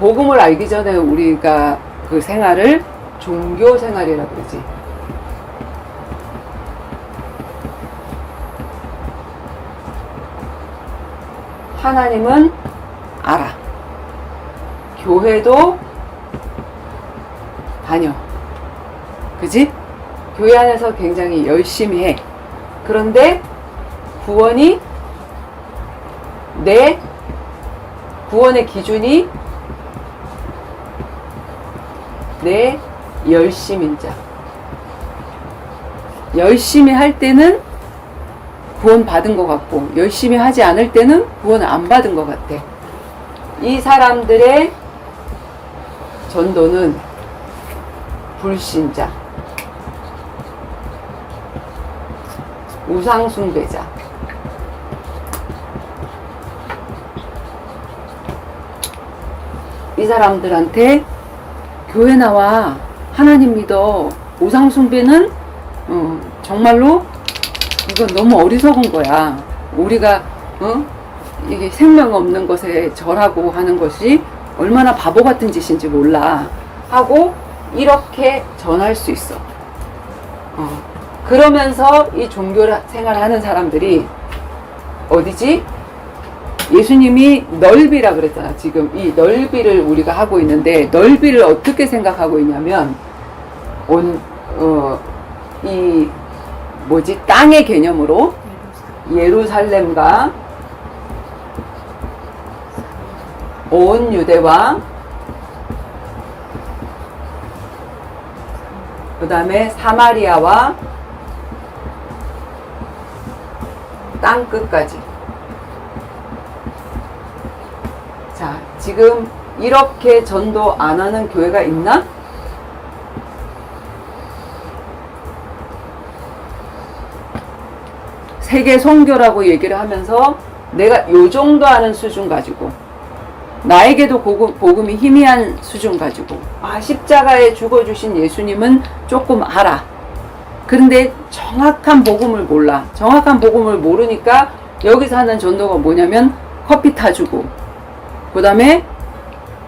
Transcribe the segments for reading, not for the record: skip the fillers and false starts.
복음을 알기 전에 우리가 그 생활을 종교 생활이라고 그러지. 하나님은 알아. 교회도 다녀. 그지? 교회 안에서 굉장히 열심히 해. 그런데 구원이 내 구원의 기준이 내 열심인 자. 열심히 할 때는 구원 받은 것 같고 열심히 하지 않을 때는 구원을 안 받은 것 같아. 이 사람들의 전도는 불신자, 우상숭배자, 이 사람들한테 교회 나와, 하나님 믿어, 우상숭배는 정말로 이건 너무 어리석은 거야. 우리가 이게 생명 없는 것에 절하고 하는 것이 얼마나 바보 같은 짓인지 몰라 하고 이렇게 전할 수 있어. 그러면서 이 종교 생활하는 사람들이 어디지? 예수님이 넓이라 그랬잖아. 지금 이 넓이를 우리가 하고 있는데 넓이를 어떻게 생각하고 있냐면 이 뭐지? 땅의 개념으로 예루살렘과 온 유대와 그 다음에 사마리아와 땅 끝까지. 자, 지금 이렇게 전도 안 하는 교회가 있나? 세계 선교라고 얘기를 하면서 내가 요 정도 하는 수준 가지고 나에게도 복음이 희미한 수준 가지고 십자가에 죽어주신 예수님은 조금 알아. 그런데 정확한 복음을 몰라. 정확한 복음을 모르니까 여기서 하는 전도가 뭐냐면 커피 타주고 그 다음에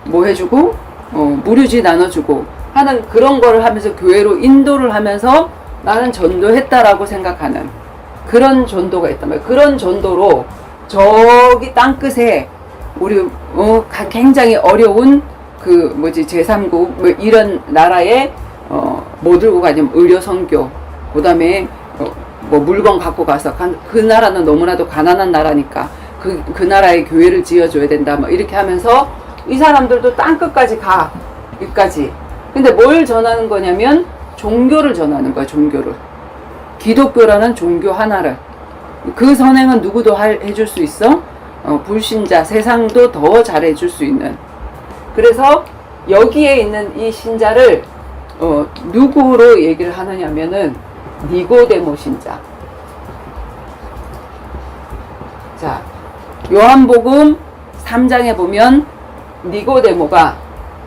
뭐 해주고 무료지 나눠주고 하는 그런 거를 하면서 교회로 인도를 하면서 나는 전도했다라고 생각하는 그런 전도가 있단 말이야. 그런 전도로 저기 땅끝에 우리 굉장히 어려운 그 뭐지 제3국 뭐 이런 나라에 뭐 들고 가냐면 의료 선교, 그 다음에 뭐 물건 갖고 가서 그 나라는 너무나도 가난한 나라니까 그 나라에 교회를 지어줘야 된다 뭐 이렇게 하면서 이 사람들도 땅끝까지 가. 여기까지. 근데 뭘 전하는 거냐면 종교를 전하는 거야. 종교를. 기독교라는 종교 하나를. 그 선행은 누구도 해줄 수 있어. 불신자 세상도 더 잘해줄 수 있는. 그래서 여기에 있는 이 신자를 누구로 얘기를 하느냐면은 니고데모 신자. 자, 요한복음 3장에 보면 니고데모가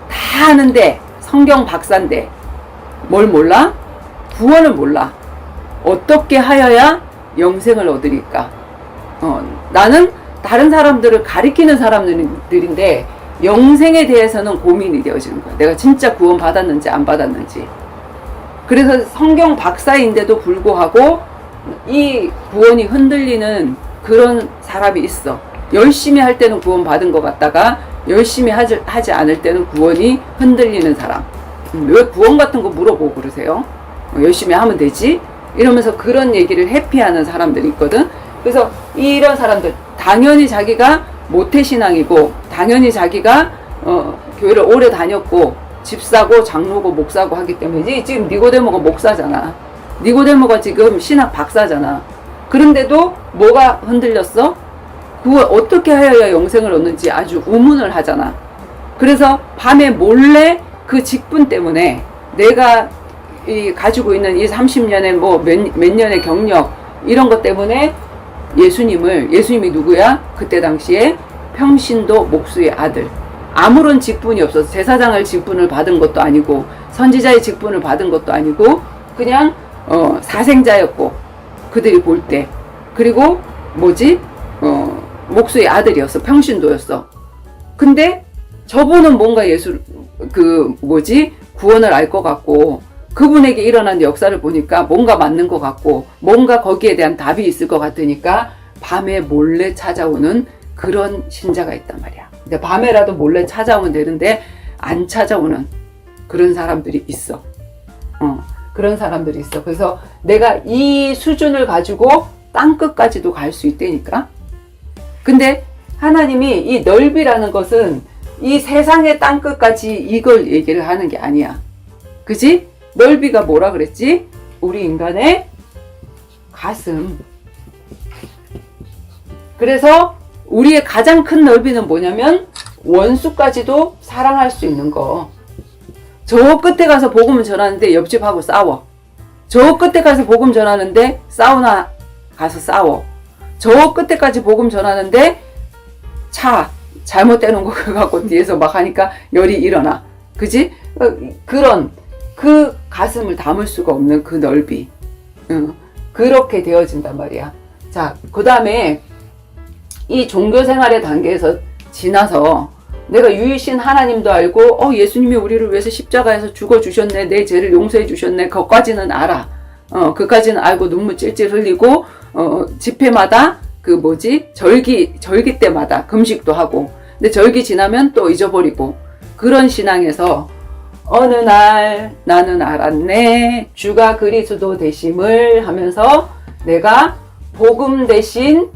다 아는데 성경 박사인데 뭘 몰라? 구원을 몰라. 어떻게 하여야 영생을 얻으리까? 나는 다른 사람들을 가리키는 사람들인데 영생에 대해서는 고민이 되어지는 거야. 내가 진짜 구원 받았는지 안 받았는지. 그래서 성경 박사인데도 불구하고 이 구원이 흔들리는 그런 사람이 있어. 열심히 할 때는 구원 받은 것 같다가 열심히 하지 않을 때는 구원이 흔들리는 사람. 왜 구원 같은 거 물어보고 그러세요? 열심히 하면 되지? 이러면서 그런 얘기를 회피하는 사람들이 있거든. 그래서 이런 사람들 당연히 자기가 모태신앙이고 당연히 자기가 교회를 오래 다녔고 집사고 장로고 목사고 하기 때문에 지금 니고데모가 목사잖아. 니고데모가 지금 신학 박사잖아. 그런데도 뭐가 흔들렸어? 그걸 어떻게 하여야 영생을 얻는지 아주 의문을 하잖아. 그래서 밤에 몰래 그 직분 때문에 내가 가지고 있는 이 30년의 뭐 몇 년의 경력 이런 것 때문에 예수님이 누구야? 그때 당시에 평신도 목수의 아들. 아무런 직분이 없어서 제사장을 직분을 받은 것도 아니고 선지자의 직분을 받은 것도 아니고 그냥 사생자였고 그들이 볼 때 그리고 뭐지? 목수의 아들이었어. 평신도였어. 근데 저분은 뭔가 구원을 알 것 같고, 그분에게 일어난 역사를 보니까 뭔가 맞는 것 같고, 뭔가 거기에 대한 답이 있을 것 같으니까 밤에 몰래 찾아오는 그런 신자가 있단 말이야. 근데 밤에라도 몰래 찾아오면 되는데 안 찾아오는 그런 사람들이 있어. 그런 사람들이 있어. 그래서 내가 이 수준을 가지고 땅끝까지도 갈 수 있다니까. 근데 하나님이 이 넓이라는 것은 이 세상의 땅끝까지 이걸 얘기를 하는 게 아니야. 그지? 넓이가 뭐라 그랬지? 우리 인간의 가슴. 그래서 우리의 가장 큰 넓이는 뭐냐면 원수까지도 사랑할 수 있는 거. 저 끝에 가서 복음을 전하는데 옆집하고 싸워. 저 끝에 가서 복음 전하는데 사우나 가서 싸워. 저 끝에까지 복음 전하는데 차 잘못되는 거 갖고 뒤에서 막 하니까 열이 일어나. 그지? 그런 그 가슴을 담을 수가 없는 그 넓이. 그렇게 되어진단 말이야. 자, 그 다음에 이 종교생활의 단계에서 지나서 내가 유일신 하나님도 알고 예수님이 우리를 위해서 십자가에서 죽어주셨네, 내 죄를 용서해 주셨네, 그것까지는 알아. 그까지는 알고 눈물 찔찔 흘리고 집회마다 절기 때마다 금식도 하고, 근데 절기 지나면 또 잊어버리고, 그런 신앙에서 어느 날 나는 알았네, 주가 그리스도 되심을 하면서 내가 복음 대신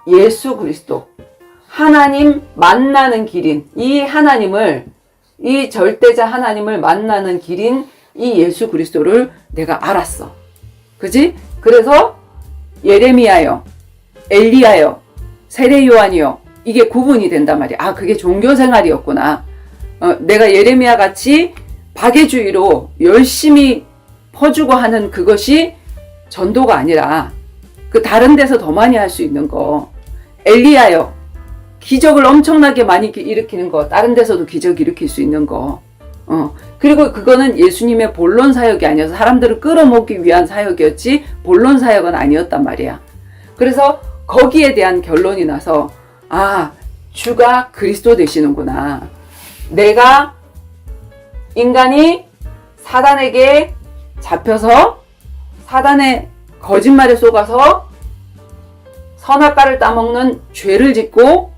예수 그리스도, 하나님 만나는 길인 이 하나님을, 이 절대자 하나님을 만나는 길인 이 예수 그리스도를 내가 알았어. 그지? 그래서 예레미야요, 엘리야요, 세례 요한이요, 이게 구분이 된단 말이야. 그게 종교생활이었구나. 내가 예레미야 같이 박애주의로 열심히 퍼주고 하는 그것이 전도가 아니라 그 다른 데서 더 많이 할 수 있는 거. 엘리야요, 기적을 엄청나게 많이 일으키는 거, 다른 데서도 기적 일으킬 수 있는 거. 그리고 그거는 예수님의 본론 사역이 아니어서 사람들을 끌어모으기 위한 사역이었지 본론 사역은 아니었단 말이야. 그래서 거기에 대한 결론이 나서 주가 그리스도 되시는구나. 내가 인간이 사단에게 잡혀서 사단의 거짓말에 속아서 선악과를 따먹는 죄를 짓고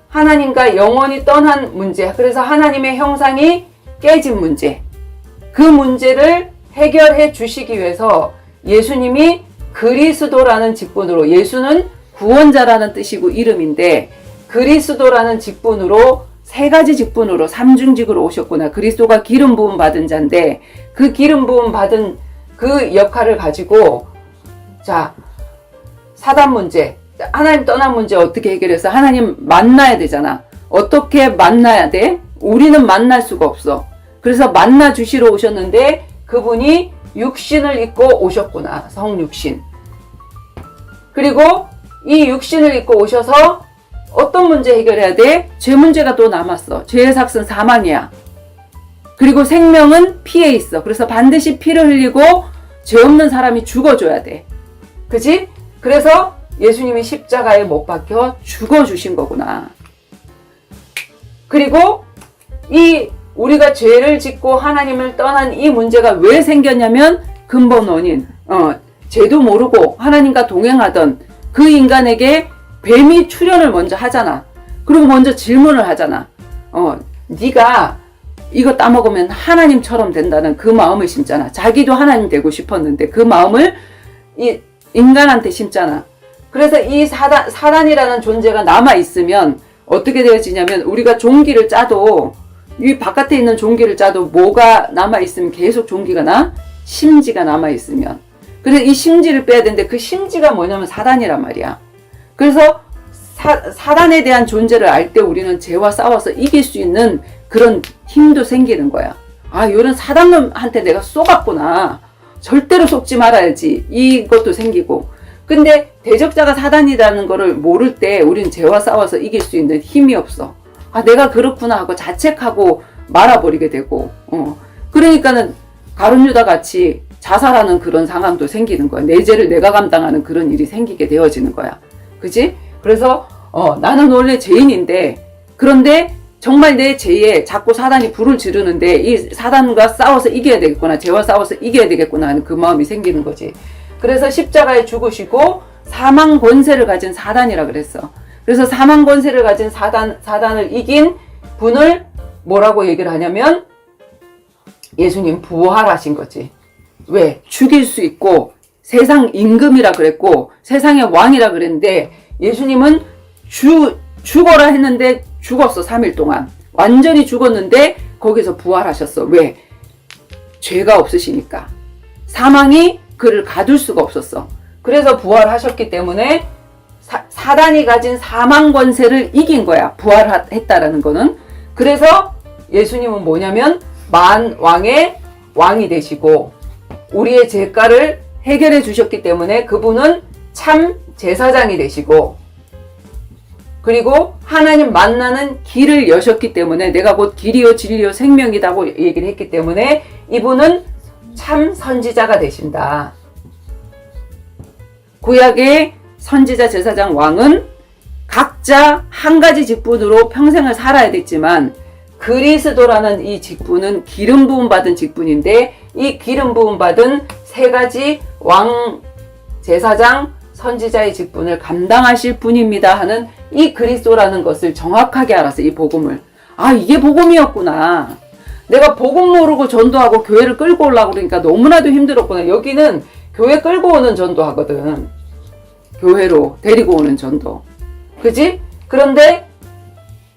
하나님과 영원히 떠난 문제, 그래서 하나님의 형상이 깨진 문제, 그 문제를 해결해 주시기 위해서 예수님이 그리스도라는 직분으로, 예수는 구원자라는 뜻이고 이름인데 그리스도라는 직분으로, 세 가지 직분으로 삼중직으로 오셨구나. 그리스도가 기름 부음 받은 자인데 그 기름 부음 받은 그 역할을 가지고, 자, 사단 문제, 하나님 떠난 문제 어떻게 해결해서 하나님 만나야 되잖아. 어떻게 만나야 돼? 우리는 만날 수가 없어. 그래서 만나 주시러 오셨는데 그분이 육신을 입고 오셨구나. 성육신. 그리고 이 육신을 입고 오셔서 어떤 문제 해결해야 돼? 죄 문제가 또 남았어. 죄의 삭은 사망이야. 그리고 생명은 피에 있어. 그래서 반드시 피를 흘리고 죄 없는 사람이 죽어줘야 돼. 그지? 그래서 예수님이 십자가에 못 박혀 죽어주신 거구나. 그리고 우리가 죄를 짓고 하나님을 떠난 이 문제가 왜 생겼냐면 근본 원인, 죄도 모르고 하나님과 동행하던 그 인간에게 뱀이 출현을 먼저 하잖아. 그리고 먼저 질문을 하잖아. 네가 이거 따먹으면 하나님처럼 된다는 그 마음을 심잖아. 자기도 하나님 되고 싶었는데 그 마음을 이 인간한테 심잖아. 그래서 이 사단이라는 존재가 남아있으면 어떻게 되어지냐면, 우리가 종기를 짜도, 이 바깥에 있는 종기를 짜도 뭐가 남아있으면 계속 종기가 나? 심지가 남아있으면. 그래서 이 심지를 빼야 되는데 그 심지가 뭐냐면 사단이란 말이야. 그래서 사단에 대한 존재를 알 때 우리는 죄와 싸워서 이길 수 있는 그런 힘도 생기는 거야. 이런 사단놈한테 내가 쏘갔구나. 절대로 속지 말아야지. 이것도 생기고. 근데 대적자가 사단이라는 거를 모를 때 우리는 죄와 싸워서 이길 수 있는 힘이 없어. 내가 그렇구나 하고 자책하고 말아버리게 되고. 그러니까는 가룟 유다 같이 자살하는 그런 상황도 생기는 거야. 내 죄를 내가 감당하는 그런 일이 생기게 되어지는 거야. 그지? 그래서 나는 원래 죄인인데, 그런데 정말 내 죄에 자꾸 사단이 불을 지르는데 이 사단과 싸워서 이겨야 되겠구나, 죄와 싸워서 이겨야 되겠구나 하는 그 마음이 생기는 거지. 그래서 십자가에 죽으시고 사망 권세를 가진 사단이라 그랬어. 그래서 사망 권세를 가진 사단을 이긴 분을 뭐라고 얘기를 하냐면 예수님 부활하신 거지. 왜? 죽일 수 있고 세상 임금이라 그랬고 세상의 왕이라 그랬는데 예수님은 죽어라 했는데 죽었어. 3일 동안 완전히 죽었는데 거기서 부활하셨어. 왜? 죄가 없으시니까. 사망이 그를 가둘 수가 없었어. 그래서 부활하셨기 때문에 사단이 가진 사망 권세를 이긴 거야. 부활했다라는 거는. 그래서 예수님은 뭐냐면 만왕의 왕이 되시고 우리의 죄가를 해결해 주셨기 때문에 그분은 참 제사장이 되시고, 그리고 하나님 만나는 길을 여셨기 때문에 내가 곧 길이요 진리요 생명이라고 얘기를 했기 때문에 이분은 참 선지자가 되신다. 구약의 선지자, 제사장, 왕은 각자 한 가지 직분으로 평생을 살아야 됐지만 그리스도라는 이 직분은 기름 부음 받은 직분인데 이 기름 부음 받은 세 가지 왕, 제사장, 선지자의 직분을 감당하실 분입니다 하는 이 그리스도라는 것을 정확하게 알았어. 이 복음을. 아, 이게 복음이었구나. 내가 복음 모르고 전도하고 교회를 끌고 오려고 그러니까 너무나도 힘들었구나. 여기는 교회 끌고 오는 전도하거든. 교회로 데리고 오는 전도. 그지? 그런데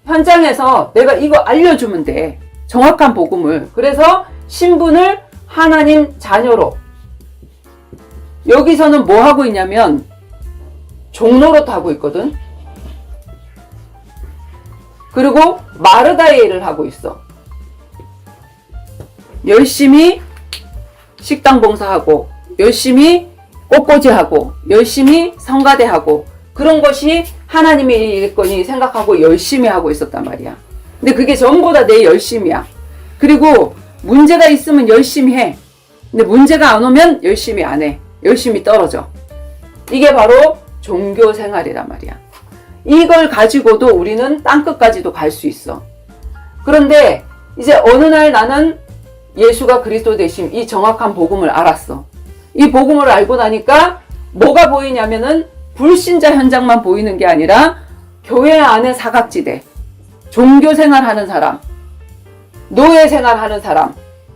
현장에서 내가 이거 알려주면 돼. 정확한 복음을. 그래서 신분을 하나님 자녀로. 여기서는 뭐 하고 있냐면 종로로 하고 있거든. 그리고 마르다의 일을 하고 있어. 열심히 식당 봉사하고 열심히 꽃꽂이하고 열심히 성가대하고 그런 것이 하나님의 일거니 생각하고 열심히 하고 있었단 말이야. 근데 그게 전부 다 내 열심이야. 그리고 문제가 있으면 열심히 해. 근데 문제가 안 오면 열심히 안 해. 열심히 떨어져. 이게 바로 종교 생활이란 말이야. 이걸 가지고도 우리는 땅끝까지도 갈 수 있어. 그런데 이제 어느 날 나는 예수가 그리스도 되심, 이 정확한 복음을 알았어. 이 복음을 알고 나니까 뭐가 보이냐면은 불신자 현장만 보이는 게 아니라 교회 안에 사각지대, 종교 생활하는 사람, 노예 생활하는 사람,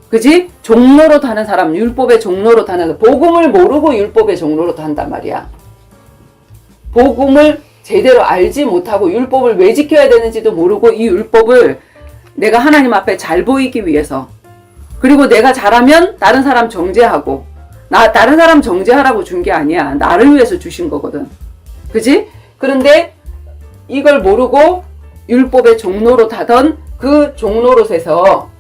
그지? 종로로 타는 사람, 율법의 종로로 타는 사람, 복음을 모르고 율법의 종로로 탄단 말이야. 복음을 제대로 알지 못하고 율법을 왜 지켜야 되는지도 모르고 이 율법을 내가 하나님 앞에 잘 보이기 위해서, 그리고 내가 잘하면 다른 사람 정죄하고, 다른 사람 정죄하라고 준 게 아니야. 나를 위해서 주신 거거든. 그지? 그런데 이걸 모르고 율법의 종로로 타던 그 종로롯에서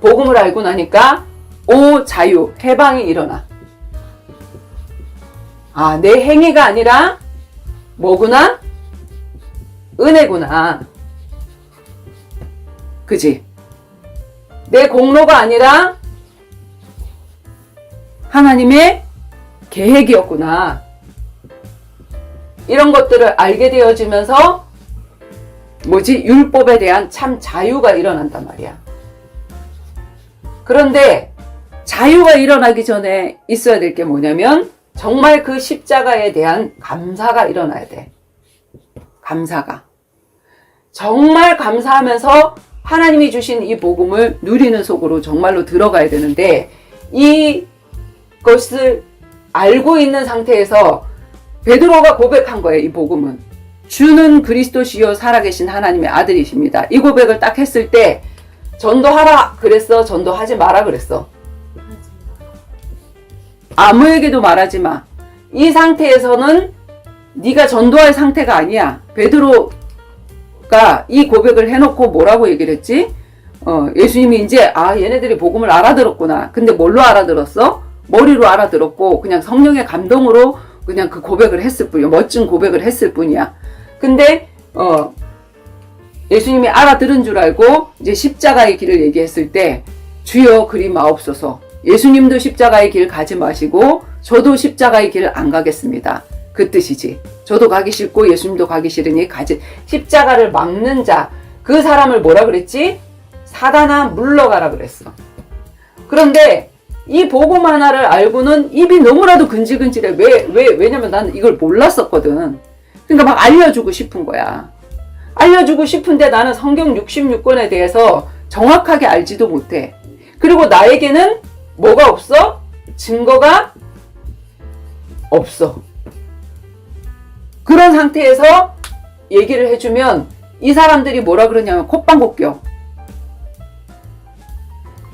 복음을 알고 나니까 오 자유, 해방이 일어나. 아, 내 행위가 아니라 뭐구나? 은혜구나. 그지? 내 공로가 아니라 하나님의 계획이었구나. 이런 것들을 알게 되어지면서 율법에 대한 참 자유가 일어난단 말이야. 그런데 자유가 일어나기 전에 있어야 될 게 뭐냐면 정말 그 십자가에 대한 감사가 일어나야 돼. 감사가. 정말 감사하면서 하나님이 주신 이 복음을 누리는 속으로 정말로 들어가야 되는데 이것을 알고 있는 상태에서 베드로가 고백한 거예요. 이 복음은 주는 그리스도시요 살아계신 하나님의 아들이십니다. 이 고백을 딱 했을 때 전도하라 그랬어? 전도하지 마라 그랬어? 아무에게도 말하지 마. 이 상태에서는 네가 전도할 상태가 아니야. 베드로가 이 고백을 해놓고 뭐라고 얘기를 했지? 예수님이 이제 얘네들이 복음을 알아들었구나. 근데 뭘로 알아들었어? 머리로 알아들었고 그냥 성령의 감동으로 그냥 그 고백을 했을 뿐이야. 멋진 고백을 했을 뿐이야. 근데 예수님이 알아들은 줄 알고 이제 십자가의 길을 얘기했을 때 주여 그리 마옵소서. 예수님도 십자가의 길 가지 마시고 저도 십자가의 길을 안 가겠습니다. 그 뜻이지. 저도 가기 싫고 예수님도 가기 싫으니 십자가를 막는 자, 그 사람을 뭐라 그랬지? 사단아 물러가라 그랬어. 그런데 이 복음 하나를 알고는 입이 너무나도 근질근질해. 왜냐면 나는 이걸 몰랐었거든. 그러니까 막 알려주고 싶은 거야. 알려주고 싶은데 나는 성경 66권에 대해서 정확하게 알지도 못해. 그리고 나에게는 뭐가 없어? 증거가 없어. 그런 상태에서 얘기를 해주면 이 사람들이 뭐라 그러냐면 콧방귀 껴.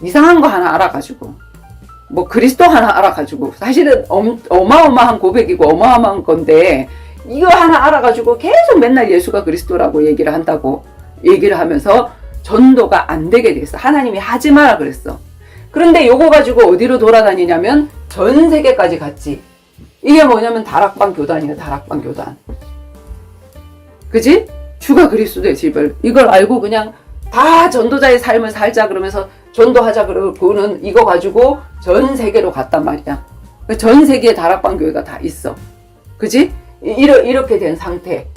이상한 거 하나 알아가지고, 뭐 그리스도 하나 알아가지고, 사실은 어마어마한 고백이고 어마어마한 건데 이거 하나 알아가지고 계속 맨날 예수가 그리스도라고 얘기를 한다고 얘기를 하면서 전도가 안 되게 됐어. 하나님이 하지 마라 그랬어. 그런데 요거 가지고 어디로 돌아다니냐면 전 세계까지 갔지. 이게 뭐냐면 다락방 교단이야. 다락방 교단. 그지? 주가 그리스도의 집을 이걸 알고 그냥 다 전도자의 삶을 살자 그러면서 전도하자 그러고는 이거 가지고 전 세계로 갔단 말이야. 전 세계에 다락방 교회가 다 있어. 그지? 이렇게 된 상태.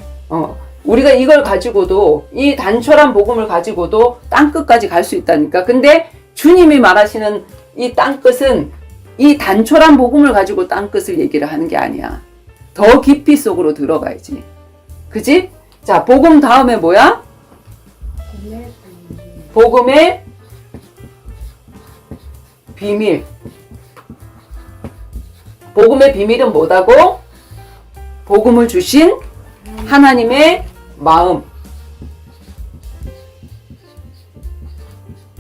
우리가 이걸 가지고도 이 단촐한 복음을 가지고도 땅끝까지 갈 수 있다니까. 근데 주님이 말하시는 이 땅끝은 이 단촐한 복음을 가지고 땅끝을 얘기를 하는 게 아니야. 더 깊이 속으로 들어가야지. 그지? 자, 복음 다음에 뭐야? 복음의 비밀. 복음의 비밀은 뭐다고? 복음을 주신 하나님의 마음.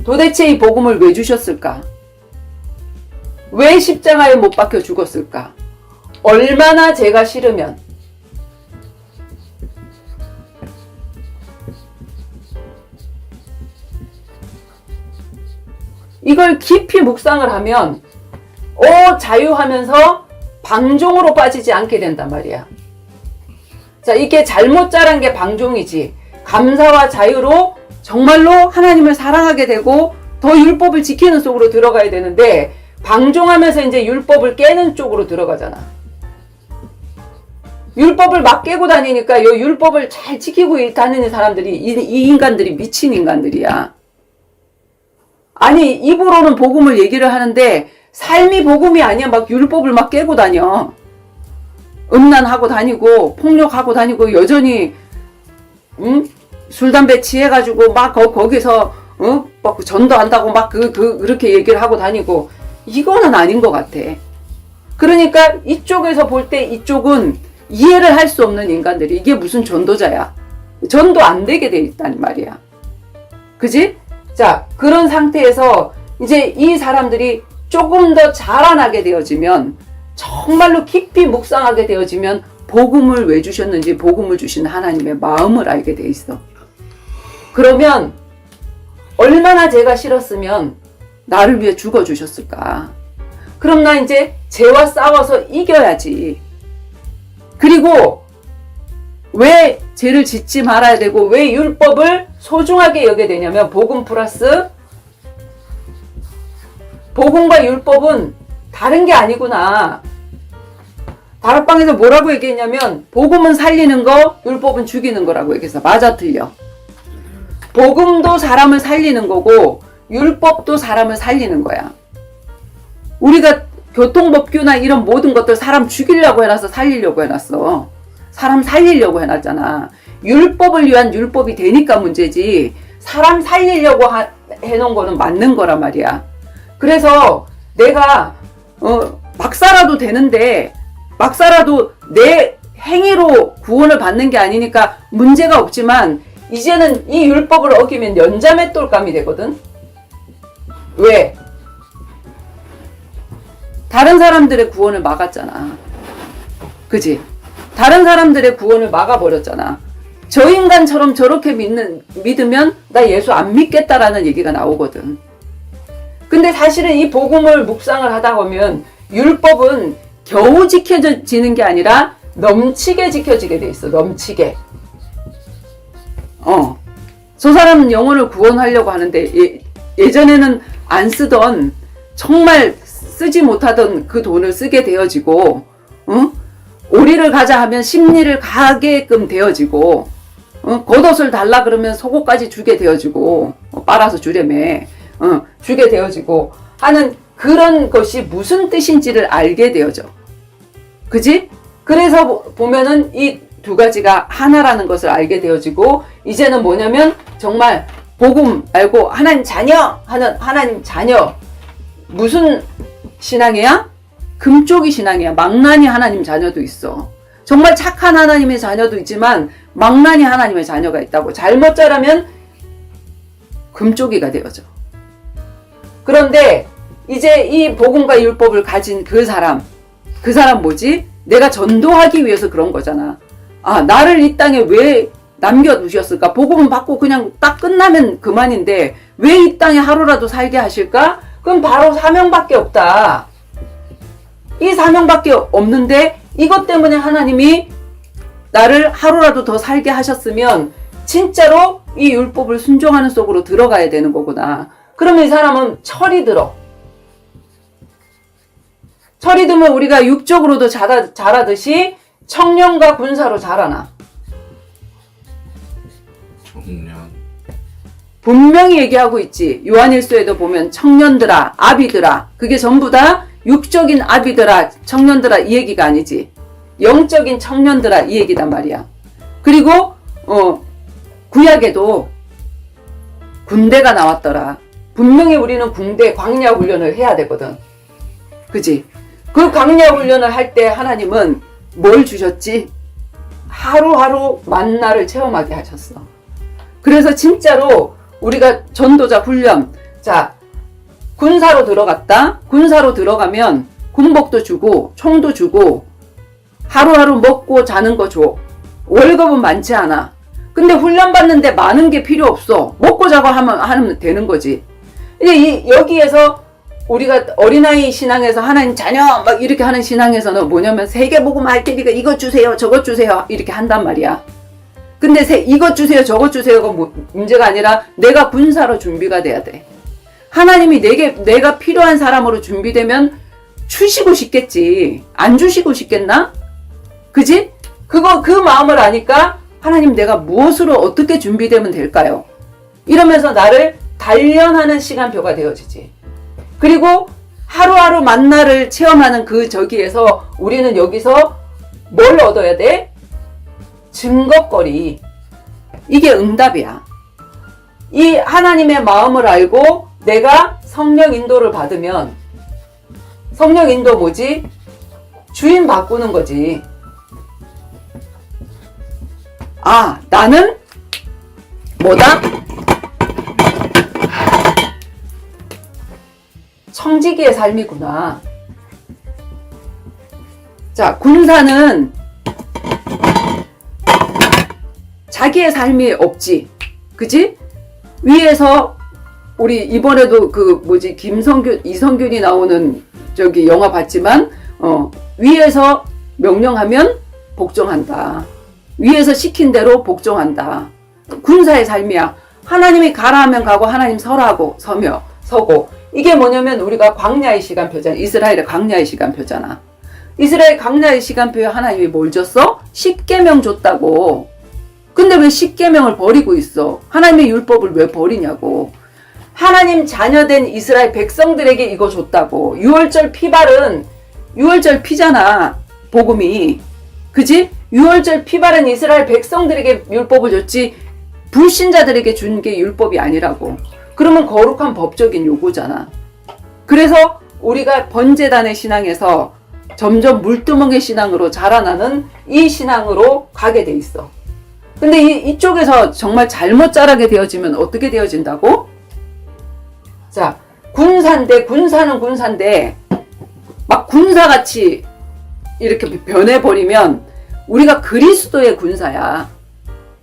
도대체 이 복음을 왜 주셨을까? 왜 십자가에 못 박혀 죽었을까? 얼마나 죄가 싫으면 이걸 깊이 묵상을 하면 자유하면서 방종으로 빠지지 않게 된단 말이야. 자, 이게 잘못 자란 게 방종이지. 감사와 자유로 정말로 하나님을 사랑하게 되고 더 율법을 지키는 속으로 들어가야 되는데 방종하면서 이제 율법을 깨는 쪽으로 들어가잖아. 율법을 막 깨고 다니니까 이 율법을 잘 지키고 다니는 사람들이 이 인간들이 미친 인간들이야. 아니 입으로는 복음을 얘기를 하는데 삶이 복음이 아니야. 막 율법을 막 깨고 다녀. 음란하고 다니고 폭력하고 다니고 여전히 술 담배 취해가지고 막 거기서 막 전도한다고 막 그렇게 얘기를 하고 다니고 이거는 아닌 것 같아. 그러니까 이쪽에서 볼 때 이쪽은 이해를 할 수 없는 인간들이 이게 무슨 전도자야. 전도 안 되게 돼 있단 말이야. 그지? 자, 그런 상태에서 이제 이 사람들이 조금 더 자라나게 되어지면 정말로 깊이 묵상하게 되어지면 복음을 왜 주셨는지 복음을 주신 하나님의 마음을 알게 돼 있어. 그러면 얼마나 죄가 싫었으면 나를 위해 죽어주셨을까. 그럼 나 이제 죄와 싸워서 이겨야지. 그리고 왜 죄를 짓지 말아야 되고 왜 율법을 소중하게 여겨야 되냐면 복음 플러스 복음과 율법은 다른 게 아니구나. 다락방에서 뭐라고 얘기했냐면 복음은 살리는 거, 율법은 죽이는 거라고 얘기해서 맞아 틀려. 복음도 사람을 살리는 거고 율법도 사람을 살리는 거야. 우리가 교통법규나 이런 모든 것들 사람 죽이려고 해놨어, 살리려고 해놨어. 사람 살리려고 해놨잖아. 율법을 위한 율법이 되니까 문제지 사람 살리려고 해놓은 거는 맞는 거란 말이야. 그래서 내가 막 살아도 되는데 막 살아도 내 행위로 구원을 받는 게 아니니까 문제가 없지만 이제는 이 율법을 어기면 연자맷돌감이 되거든. 왜? 다른 사람들의 구원을 막았잖아. 그지? 다른 사람들의 구원을 막아버렸잖아. 저 인간처럼 저렇게 믿으면 나 예수 안 믿겠다라는 얘기가 나오거든. 근데 사실은 이 복음을 묵상을 하다 보면 율법은 겨우 지켜지는 게 아니라 넘치게 지켜지게 돼 있어. 넘치게. 저 사람은 영혼을 구원하려고 하는데 예전에는 안 쓰던 정말 쓰지 못하던 그 돈을 쓰게 되어지고 오리를 가자 하면 심리를 가게끔 되어지고, 겉옷을 달라 그러면 속옷까지 주게 되어지고, 빨아서 주려매, 주게 되어지고 하는 그런 것이 무슨 뜻인지를 알게 되어져. 그지? 그래서 보면은 이 두 가지가 하나라는 것을 알게 되어지고, 이제는 뭐냐면 정말 복음 알고 하나님 자녀 하는 하나님 자녀. 무슨 신앙이야? 금쪽이 신앙이야. 망나니 하나님 자녀도 있어. 정말 착한 하나님의 자녀도 있지만 망나니 하나님의 자녀가 있다고. 잘못 자라면 금쪽이가 되어져. 그런데 이제 이 복음과 율법을 가진 그 사람 뭐지? 내가 전도하기 위해서 그런 거잖아. 아, 나를 이 땅에 왜 남겨두셨을까? 복음은 받고 그냥 딱 끝나면 그만인데 왜 이 땅에 하루라도 살게 하실까? 그럼 바로 사명밖에 없다. 이 사명밖에 없는데 이것 때문에 하나님이 나를 하루라도 더 살게 하셨으면 진짜로 이 율법을 순종하는 속으로 들어가야 되는 거구나. 그러면 이 사람은 철이 들어. 철이 들면 우리가 육적으로도 자라듯이 청년과 군사로 자라나. 청년. 분명히 얘기하고 있지. 요한일서에도 보면 청년들아, 아비들아. 그게 전부 다 육적인 아비들아, 청년들아 이 얘기가 아니지. 영적인 청년들아 이 얘기단 말이야. 그리고 구약에도 군대가 나왔더라. 분명히 우리는 군대 광야 훈련을 해야 되거든. 그지? 그 광야 훈련을 할 때 하나님은 뭘 주셨지? 하루하루 만나를 체험하게 하셨어. 그래서 진짜로 우리가 전도자 훈련, 자, 군사로 들어갔다. 군사로 들어가면 군복도 주고 총도 주고 하루하루 먹고 자는 거 줘. 월급은 많지 않아. 근데 훈련 받는데 많은 게 필요 없어. 먹고 자고 하면 되는 거지. 이제 여기에서 우리가 어린아이 신앙에서 하나님 자녀 막 이렇게 하는 신앙에서는 뭐냐면 세계복음 할 테니까 이것 주세요 저것 주세요 이렇게 한단 말이야. 근데 이것 주세요 저것 주세요가 문제가 아니라 내가 군사로 준비가 돼야 돼. 하나님이 내가 필요한 사람으로 준비되면 주시고 싶겠지. 안 주시고 싶겠나? 그지? 그 마음을 아니까 하나님 내가 무엇으로 어떻게 준비되면 될까요? 이러면서 나를 단련하는 시간표가 되어지지. 그리고 하루하루 만나를 체험하는 그 저기에서 우리는 여기서 뭘 얻어야 돼? 증거거리. 이게 응답이야. 이 하나님의 마음을 알고 내가 성령 인도를 받으면 성령 인도 뭐지? 주인 바꾸는 거지. 아, 나는 뭐다? 청지기의 삶이구나. 자, 군사는 자기의 삶이 없지. 그지? 위에서 우리 이번에도 이성균이 나오는 저기 영화 봤지만 위에서 명령하면 복종한다. 위에서 시킨 대로 복종한다. 군사의 삶이야. 하나님이 가라 하면 가고 하나님 서라고 서고. 이게 뭐냐면 우리가 광야의 시간표잖아. 이스라엘의 광야의 시간표잖아. 이스라엘 광야의 시간표에 하나님이 뭘 줬어? 10계명 줬다고. 근데 왜 10계명을 버리고 있어? 하나님의 율법을 왜 버리냐고. 하나님 자녀된 이스라엘 백성들에게 이거 줬다고. 6월절 피발은 6월절 피잖아. 복음이. 그지? 6월절 피발은 이스라엘 백성들에게 율법을 줬지 불신자들에게 준 게 율법이 아니라고. 그러면 거룩한 법적인 요구잖아. 그래서 우리가 번제단의 신앙에서 점점 물두멍의 신앙으로 자라나는 이 신앙으로 가게 돼 있어. 근데 이쪽에서 정말 잘못 자라게 되어지면 어떻게 되어진다고? 자, 군사는 군사인데 막 군사같이 이렇게 변해버리면 우리가 그리스도의 군사야.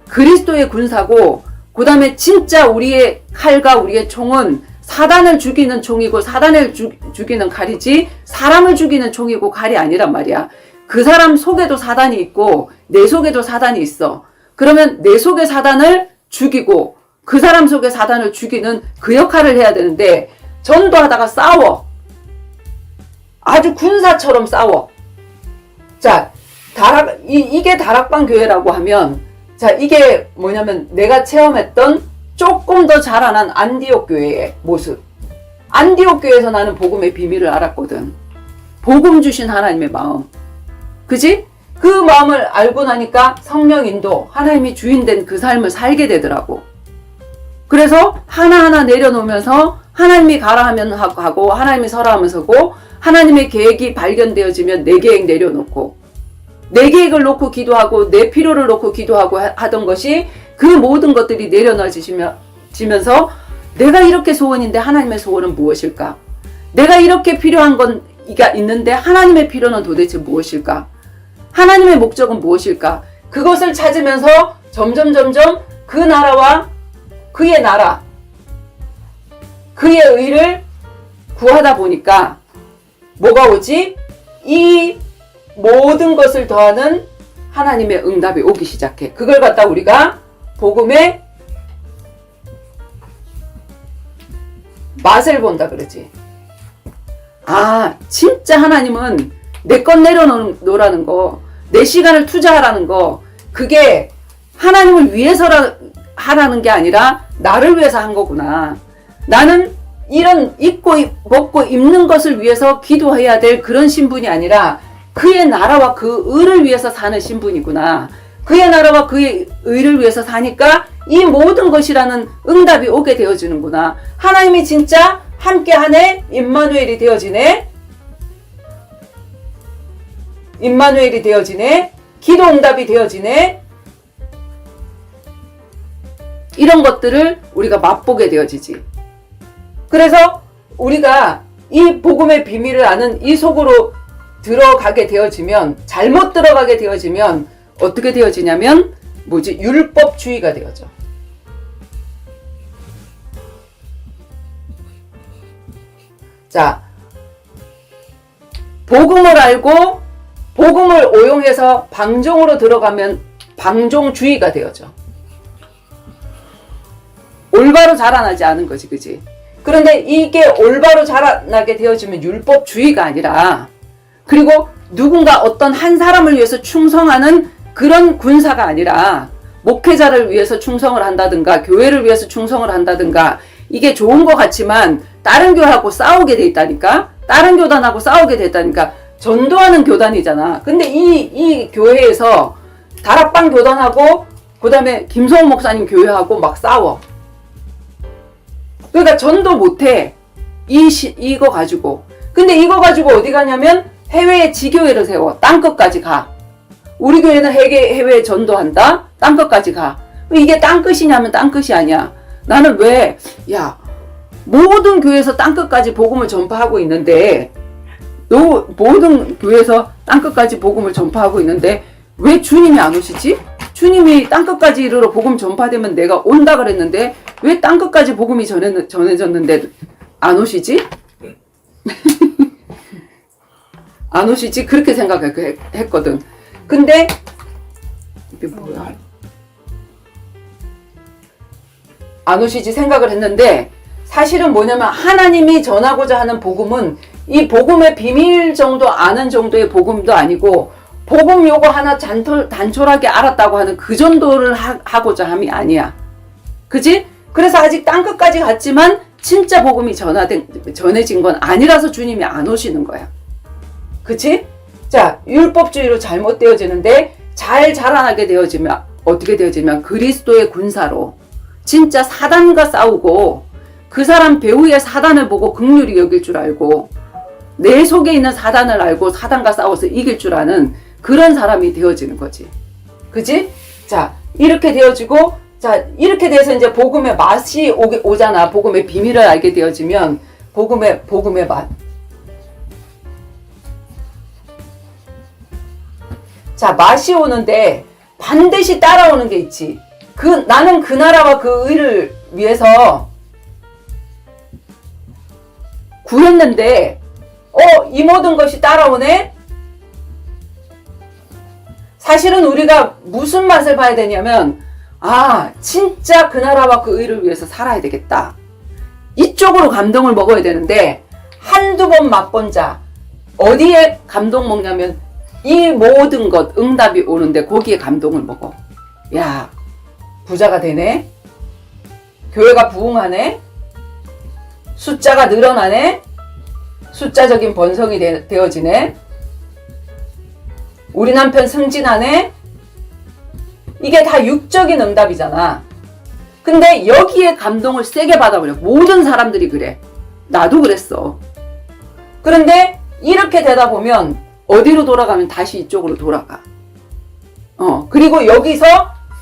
그리스도의 군사고 그 다음에 진짜 우리의 칼과 우리의 총은 사단을 죽이는 총이고 사단을 죽이는 칼이지 사람을 죽이는 총이고 칼이 아니란 말이야. 그 사람 속에도 사단이 있고 내 속에도 사단이 있어. 그러면 내 속의 사단을 죽이고 그 사람 속의 사단을 죽이는 그 역할을 해야 되는데 전도하다가 싸워. 아주 군사처럼 싸워. 자, 이게 다락방 교회라고 하면, 자, 이게 뭐냐면 내가 체험했던 조금 더 자라난 안디옥 교회의 모습. 안디옥 교회에서 나는 복음의 비밀을 알았거든. 복음 주신 하나님의 마음. 그지? 그 마음을 알고 나니까 성령 인도, 하나님이 주인된 그 삶을 살게 되더라고. 그래서 하나하나 내려놓으면서 하나님이 가라 하면 하고, 하나님이 서라 하면 서고, 하나님의 계획이 발견되어지면 내 계획 내려놓고, 내 계획을 놓고 기도하고 내 필요를 놓고 기도하고 하던 것이 그 모든 것들이 내려놔지면서 내가 이렇게 소원인데 하나님의 소원은 무엇일까? 내가 이렇게 필요한 건 있는데 하나님의 필요는 도대체 무엇일까? 하나님의 목적은 무엇일까? 그것을 찾으면서 점점 그 나라와 그의 나라, 그의 의를 구하다 보니까 뭐가 오지? 이 모든 것을 더하는 하나님의 응답이 오기 시작해. 그걸 갖다 우리가 복음의 맛을 본다 그러지. 아, 진짜 하나님은 내 것 내려놓으라는 거, 내 시간을 투자하라는 거, 그게 하나님을 위해서 하라는 게 아니라 나를 위해서 한 거구나. 나는 이런 입고 먹고 입는 것을 위해서 기도해야 될 그런 신분이 아니라 그의 나라와 그 의를 위해서 사는 신분이구나. 그의 나라와 그의 의를 위해서 사니까 이 모든 것이라는 응답이 오게 되어지는구나. 하나님이 진짜 함께하네. 임마누엘이 되어지네. 임마누엘이 되어지네. 기도 응답이 되어지네. 이런 것들을 우리가 맛보게 되어지지. 그래서 우리가 이 복음의 비밀을 아는 이 속으로 들어가게 되어지면, 잘못 들어가게 되어지면 어떻게 되어지냐면 율법주의가 되어져. 자, 복음을 알고 복음을 오용해서 방종으로 들어가면 방종주의가 되어져. 올바로 자라나지 않은 거지, 그지? 그런데 이게 올바로 자라나게 되어지면 율법주의가 아니라, 그리고 누군가 어떤 한 사람을 위해서 충성하는 그런 군사가 아니라 목회자를 위해서 충성을 한다든가 교회를 위해서 충성을 한다든가, 이게 좋은 것 같지만 다른 교회하고 싸우게 돼 있다니까. 다른 교단하고 싸우게 됐다니까. 전도하는 교단이잖아. 근데 이 교회에서 다락방 교단하고 그 다음에 김성호 목사님 교회하고 막 싸워. 그러니까 전도 못해. 이거 가지고. 근데 이거 가지고 어디 가냐면 해외에 지교회를 세워. 땅끝까지 가. 우리 교회는 해외에 전도한다. 땅끝까지 가. 이게 땅끝이냐면 땅끝이 아니야. 나는 모든 교회에서 땅끝까지 복음을 전파하고 있는데, 모든 교회에서 땅끝까지 복음을 전파하고 있는데 왜 주님이 안 오시지? 주님이 땅끝까지 이르러 복음 전파되면 내가 온다 그랬는데 왜 땅끝까지 복음이 전해졌는데 안 오시지? 안 오시지? 그렇게 생각했거든. 근데 이게 뭐야? 안 오시지 생각을 했는데, 사실은 뭐냐면 하나님이 전하고자 하는 복음은 이 복음의 비밀 정도 아는 정도의 복음도 아니고, 복음 요거 하나 단촐하게 알았다고 하는 그 정도를 하고자 함이 아니야. 그지? 그래서 아직 땅끝까지 갔지만 진짜 복음이 전해진 건 아니라서 주님이 안 오시는 거야. 그치? 자, 율법주의로 잘못되어지는데 잘 자라나게 되어지면 어떻게 되어지면 그리스도의 군사로 진짜 사단과 싸우고, 그 사람 배후의 사단을 보고 긍휼히 여길 줄 알고, 내 속에 있는 사단을 알고 사단과 싸워서 이길 줄 아는 그런 사람이 되어지는 거지. 그지? 자, 이렇게 되어지고, 자, 이렇게 돼서 이제 복음의 맛이 오잖아. 복음의 비밀을 알게 되어지면 복음의 맛. 자, 맛이 오는데 반드시 따라오는 게 있지. 나는 그 나라와 그 의를 위해서 구했는데 이 모든 것이 따라오네? 사실은 우리가 무슨 맛을 봐야 되냐면, 진짜 그 나라와 그 의를 위해서 살아야 되겠다. 이쪽으로 감동을 먹어야 되는데, 한두 번 맛본 자, 어디에 감동 먹냐면 이 모든 것 응답이 오는데 거기에 감동을 먹어. 야, 부자가 되네? 교회가 부흥하네? 숫자가 늘어나네? 숫자적인 번성이 되어지네? 우리 남편 승진하네? 이게 다 육적인 응답이잖아. 근데 여기에 감동을 세게 받아버려. 모든 사람들이 그래. 나도 그랬어. 그런데 이렇게 되다 보면 어디로 돌아가면 다시 이쪽으로 돌아가. 그리고 여기서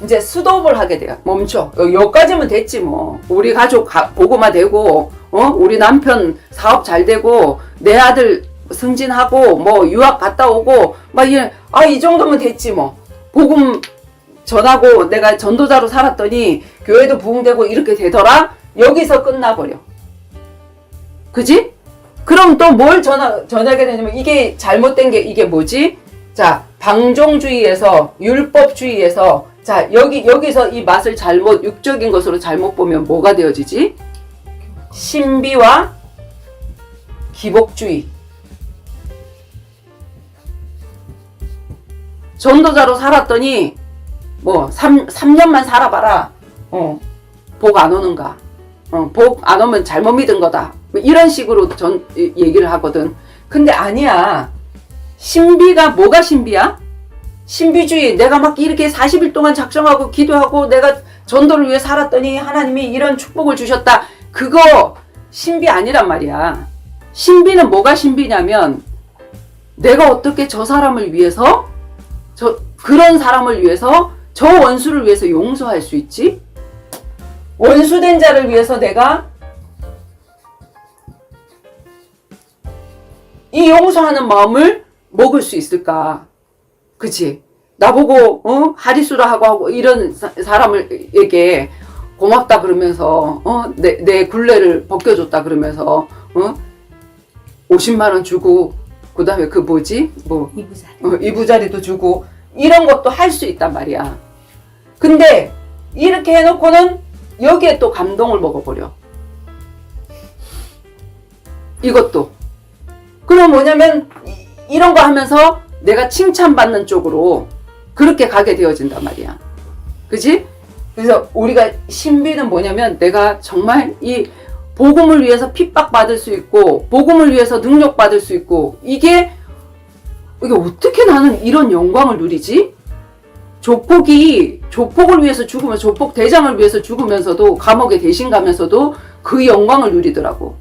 이제 스톱을 하게 돼요. 멈춰. 여기까지면 됐지 뭐. 우리 가족 보고만 되고, 우리 남편 사업 잘 되고, 내 아들 승진하고, 뭐 유학 갔다 오고, 이 정도면 됐지 뭐. 복음 전하고 내가 전도자로 살았더니 교회도 부흥되고 이렇게 되더라? 여기서 끝나버려. 그지? 그럼 또 뭘 전하게 되냐면 이게 잘못된 게 이게 뭐지? 자, 방종주의에서 율법주의에서 자, 여기서 이 맛을 육적인 것으로 잘못 보면 뭐가 되어지지? 신비와 기복주의. 전도자로 살았더니 뭐 3년만 살아봐라. 복 안 오는가? 복 안 오면 잘못 믿은 거다. 뭐 이런 식으로 얘기를 하거든. 근데 아니야. 신비가 뭐가 신비야? 신비주의. 내가 막 이렇게 40일 동안 작정하고 기도하고 내가 전도를 위해 살았더니 하나님이 이런 축복을 주셨다. 그거 신비 아니란 말이야. 신비는 뭐가 신비냐면 내가 어떻게 저 사람을 위해서 그런 사람을 위해서 저 원수를 위해서 용서할 수 있지? 원수된 자를 위해서 내가 이 용서하는 마음을 먹을 수 있을까? 그치? 나보고 하리수라 하고 이런 사람에게 고맙다 그러면서 내 굴레를 벗겨줬다 그러면서 50만 원 주고 그 다음에 그 뭐지? 이부자리도 주고 이런 것도 할 수 있단 말이야. 근데 이렇게 해놓고는 여기에 또 감동을 먹어버려. 이것도. 그럼 뭐냐면 이런 거 하면서 내가 칭찬받는 쪽으로 그렇게 가게 되어진단 말이야. 그지? 그래서 우리가 신비는 뭐냐면 내가 정말 이 복음을 위해서 핍박받을 수 있고 복음을 위해서 능력받을 수 있고 이게 어떻게 나는 이런 영광을 누리지? 조폭을 위해서 죽으면 조폭 대장을 위해서 죽으면서도 감옥에 대신 가면서도 그 영광을 누리더라고.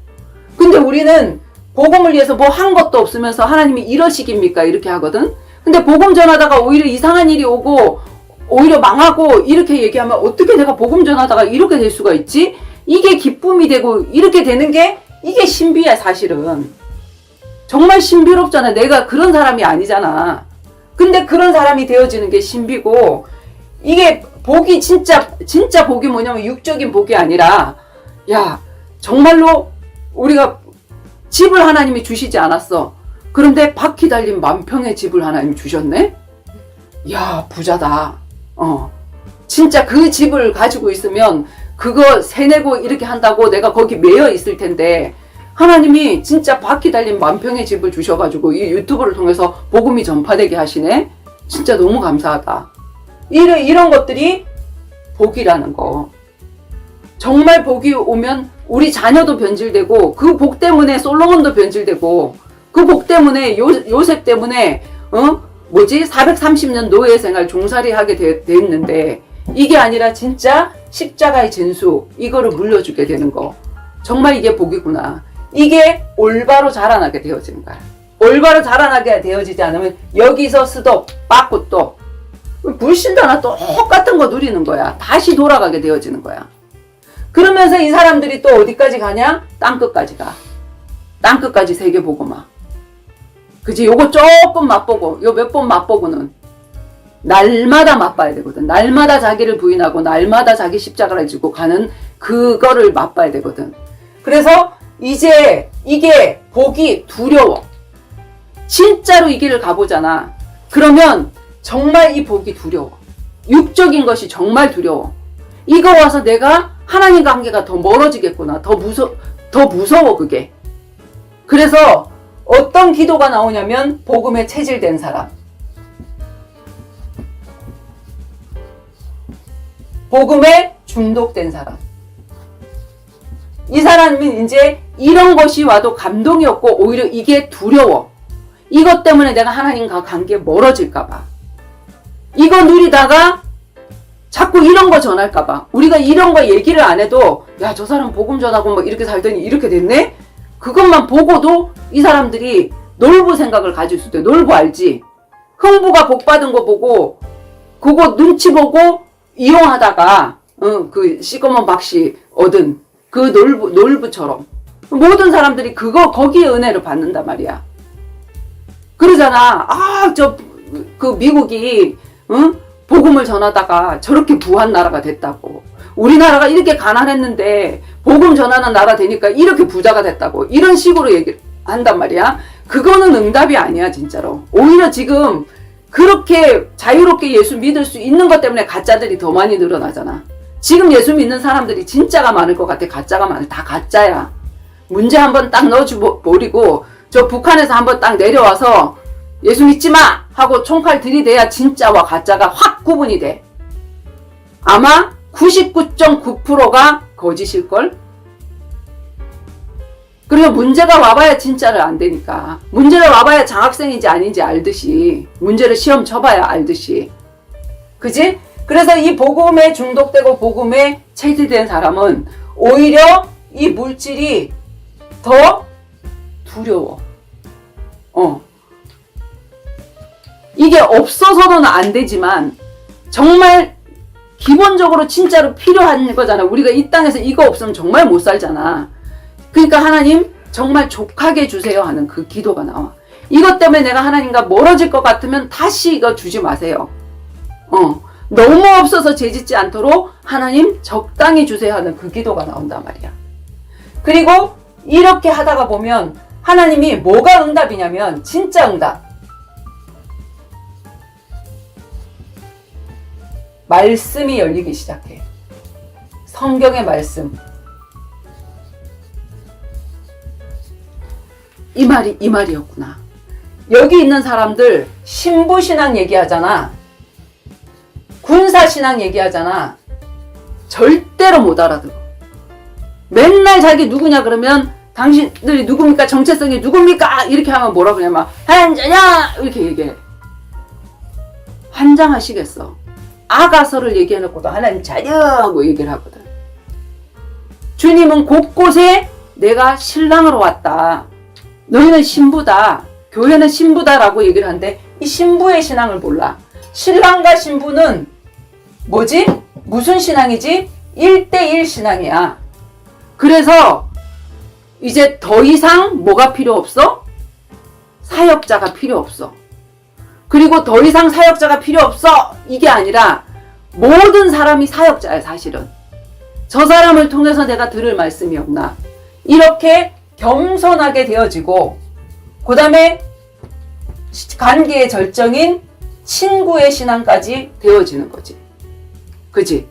근데 우리는 복음을 위해서 뭐 한 것도 없으면서 하나님이 이러시깁니까? 이렇게 하거든. 근데 복음 전하다가 오히려 이상한 일이 오고 오히려 망하고 이렇게 얘기하면 어떻게 내가 복음 전하다가 이렇게 될 수가 있지? 이게 기쁨이 되고 이렇게 되는 게 이게 신비야 사실은. 정말 신비롭잖아. 내가 그런 사람이 아니잖아. 근데 그런 사람이 되어지는 게 신비고 이게 복이 진짜 복이 뭐냐면 육적인 복이 아니라 야 정말로 우리가 집을 하나님이 주시지 않았어. 그런데 바퀴 달린 만평의 집을 하나님이 주셨네? 야 부자다. 진짜 그 집을 가지고 있으면 그거 세내고 이렇게 한다고 내가 거기 매여 있을 텐데 하나님이 진짜 바퀴 달린 만평의 집을 주셔가지고 이 유튜브를 통해서 복음이 전파되게 하시네? 진짜 너무 감사하다. 이런 것들이 복이라는 거. 정말 복이 오면 우리 자녀도 변질되고 그 복 때문에 솔로몬도 변질되고 그 복 때문에 요셉 때문에 430년 노예 생활 종살이 하게 됐는데 이게 아니라 진짜 십자가의 진수 이거를 물려주게 되는 거. 정말 이게 복이구나. 이게 올바로 자라나게 되어지는 거야. 올바로 자라나게 되어지지 않으면 여기서 스톱 빠꾸 또 불신자나 똑같은 거 누리는 거야. 다시 돌아가게 되어지는 거야. 그러면서 이 사람들이 또 어디까지 가냐? 땅끝까지 가. 땅끝까지 세계보고마. 그치? 요거 조금 맛보고 요 몇 번 맛보고는 날마다 맛봐야 되거든. 날마다 자기를 부인하고 날마다 자기 십자가를 지고 가는 그거를 맛봐야 되거든. 그래서 이제 이게 복이 두려워. 진짜로 이 길을 가보잖아. 그러면 정말 이 복이 두려워. 육적인 것이 정말 두려워. 이거 와서 내가 하나님과 관계가 더 멀어지겠구나. 더 무서워 그게. 그래서 어떤 기도가 나오냐면 복음에 체질된 사람. 복음에 중독된 사람. 이 사람은 이제 이런 것이 와도 감동이 없고 오히려 이게 두려워. 이것 때문에 내가 하나님과 관계 멀어질까봐. 이거 누리다가 자꾸 이런 거 전할까봐. 우리가 이런 거 얘기를 안 해도 야, 저 사람 복음 전하고 막 이렇게 살더니 이렇게 됐네? 그것만 보고도 이 사람들이 놀부 생각을 가질 수 있대. 놀부 알지? 흥부가 복 받은 거 보고 그거 눈치 보고 이용하다가 그 시꺼먼 박씨 얻은 그 놀부처럼 모든 사람들이 거기에 은혜를 받는단 말이야. 그러잖아. 그 미국이 복음을 전하다가 저렇게 부한 나라가 됐다고. 우리나라가 이렇게 가난했는데 복음 전하는 나라 되니까 이렇게 부자가 됐다고. 이런 식으로 얘기를 한단 말이야. 그거는 응답이 아니야, 진짜로. 오히려 지금 그렇게 자유롭게 예수 믿을 수 있는 것 때문에 가짜들이 더 많이 늘어나잖아. 지금 예수 믿는 사람들이 진짜가 많을 것 같아. 가짜가 많아. 다 가짜야. 문제 한번 딱 넣어버리고 저 북한에서 한번 딱 내려와서 예수 믿지 마! 하고 총칼 들이대야 진짜와 가짜가 확 구분이 돼. 아마 99.9%가 거짓일걸? 그리고 문제가 와봐야 진짜를 안 되니까. 문제를 와봐야 장학생인지 아닌지 알듯이. 문제를 시험 쳐봐야 알듯이. 그지? 그래서 이 복음에 중독되고 복음에 체질된 사람은 오히려 이 물질이 더 두려워. 이게 없어서는 안 되지만 정말 기본적으로 진짜로 필요한 거잖아. 우리가 이 땅에서 이거 없으면 정말 못 살잖아. 그러니까 하나님 정말 족하게 주세요 하는 그 기도가 나와. 이것 때문에 내가 하나님과 멀어질 것 같으면 다시 이거 주지 마세요. 너무 없어서 죄짓지 않도록 하나님 적당히 주세요 하는 그 기도가 나온단 말이야. 그리고 이렇게 하다가 보면 하나님이 뭐가 응답이냐면 진짜 응답. 말씀이 열리기 시작해. 성경의 말씀. 이 말이었구나. 여기 있는 사람들 신부신앙 얘기하잖아. 군사신앙 얘기하잖아. 절대로 못 알아들어. 맨날 자기 누구냐 그러면 당신들이 누굽니까? 정체성이 누굽니까? 이렇게 하면 뭐라 그러냐면 한자냐 이렇게 얘기해. 환장하시겠어. 아가서를 얘기해놓고도 하나님 자녀하고 얘기를 하거든. 주님은 곳곳에 내가 신랑으로 왔다. 너희는 신부다. 교회는 신부다라고 얘기를 하는데 이 신부의 신앙을 몰라. 신랑과 신부는 뭐지? 무슨 신앙이지? 1대1 신앙이야. 그래서 이제 더 이상 뭐가 필요 없어? 사역자가 필요 없어. 그리고 더 이상 사역자가 필요 없어! 이게 아니라 모든 사람이 사역자야, 사실은. 저 사람을 통해서 내가 들을 말씀이 없나. 이렇게 겸손하게 되어지고 그 다음에 관계의 절정인 친구의 신앙까지 되어지는 거지. 그치?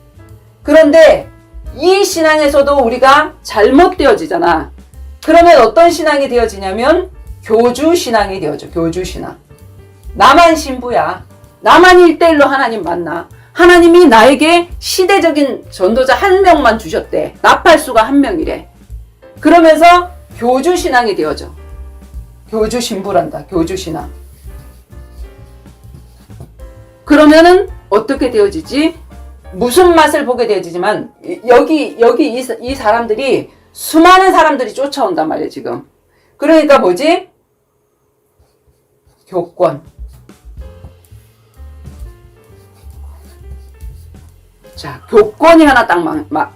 그런데 이 신앙에서도 우리가 잘못되어지잖아. 그러면 어떤 신앙이 되어지냐면 교주신앙이 되어져. 교주신앙. 나만 신부야. 나만 1대1로 하나님 만나. 하나님이 나에게 시대적인 전도자 한 명만 주셨대. 나팔수가 한 명이래. 그러면서 교주신앙이 되어져. 교주신부란다. 교주신앙. 그러면은 어떻게 되어지지? 무슨 맛을 보게 되어지지만 여기 이 사람들이 수많은 사람들이 쫓아온단 말이야 지금. 그러니까 뭐지? 교권. 자, 교권이 하나 딱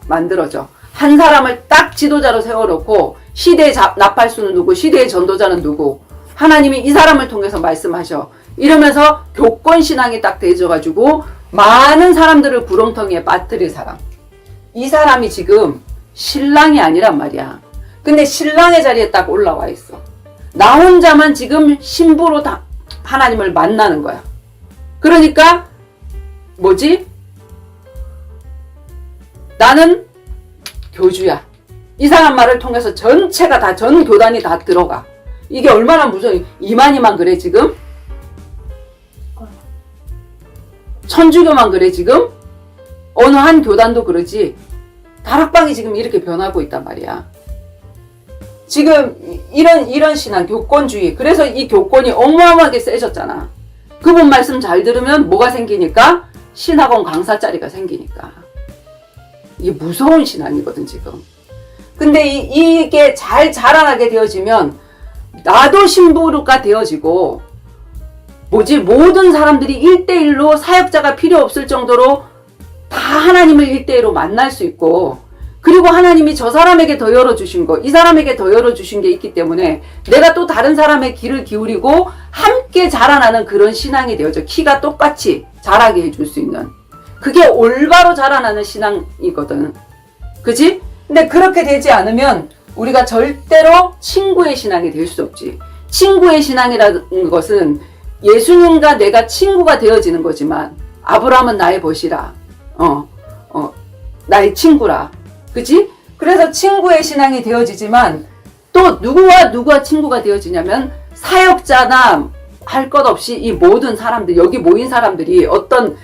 만들어져. 한 사람을 딱 지도자로 세워놓고 시대의 나팔수는 누구, 시대의 전도자는 누구. 하나님이 이 사람을 통해서 말씀하셔. 이러면서 교권신앙이 딱 되어져가지고 많은 사람들을 구렁텅이에 빠뜨릴 사람. 이 사람이 지금 신랑이 아니란 말이야. 근데 신랑의 자리에 딱 올라와 있어. 나 혼자만 지금 신부로 다 하나님을 만나는 거야. 그러니까 뭐지? 나는 교주야. 이상한 말을 통해서 전체가 다, 전 교단이 다 들어가. 이게 얼마나 무서워. 이만희만 그래 지금? 천주교만 그래 지금? 어느 한 교단도 그러지. 다락방이 지금 이렇게 변하고 있단 말이야. 지금 이런 신앙, 교권주의. 그래서 이 교권이 어마어마하게 세졌잖아. 그분 말씀 잘 들으면 뭐가 생기니까? 신학원 강사 자리가 생기니까. 이게 무서운 신앙이거든, 지금. 근데 이게 잘 자라나게 되어지면 나도 신부가 되어지고 모든 사람들이 1대1로 사역자가 필요 없을 정도로 다 하나님을 1대1로 만날 수 있고, 그리고 하나님이 저 사람에게 더 열어주신 거, 이 사람에게 더 열어주신 게 있기 때문에 내가 또 다른 사람의 귀를 기울이고 함께 자라나는 그런 신앙이 되어져. 키가 똑같이 자라게 해줄 수 있는. 그게 올바로 자라나는 신앙이거든. 그지? 근데 그렇게 되지 않으면 우리가 절대로 친구의 신앙이 될 수 없지. 친구의 신앙이라는 것은 예수님과 내가 친구가 되어지는 거지만, 아브라함은 나의 벗이라, 나의 친구라. 그치? 그래서 친구의 신앙이 되어지지만, 또 누구와 친구가 되어지냐면, 사역자나 할 것 없이 이 모든 사람들, 여기 모인 사람들이 어떤